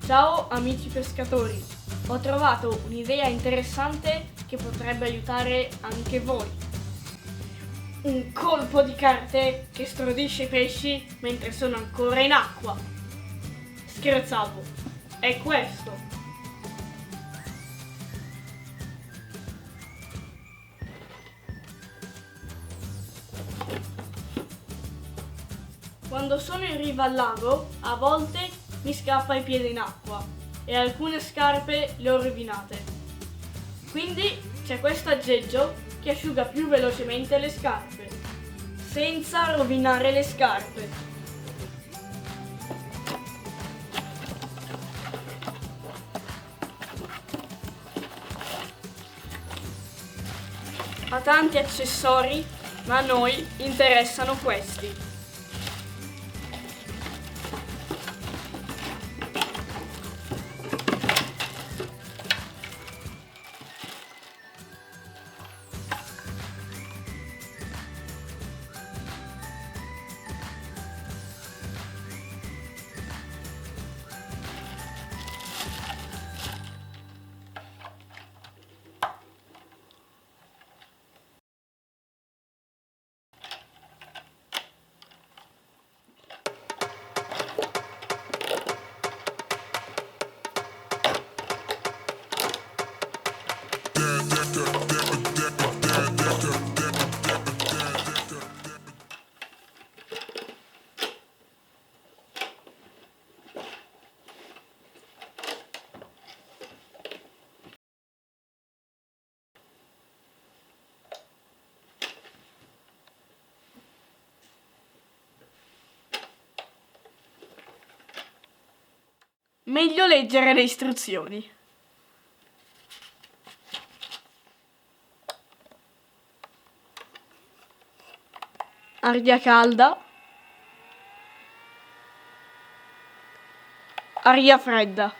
Ciao amici pescatori, ho trovato un'idea interessante che potrebbe aiutare anche voi. Un colpo di carte che stordisce i pesci mentre sono ancora in acqua. Scherzavo, è questo. Quando sono in riva al lago, a volte mi scappa il piede in acqua e alcune scarpe le ho rovinate. Quindi c'è questo aggeggio che asciuga più velocemente le scarpe, senza rovinare le scarpe. Ha tanti accessori, ma a noi interessano questi. Meglio leggere le istruzioni. Aria calda, aria fredda.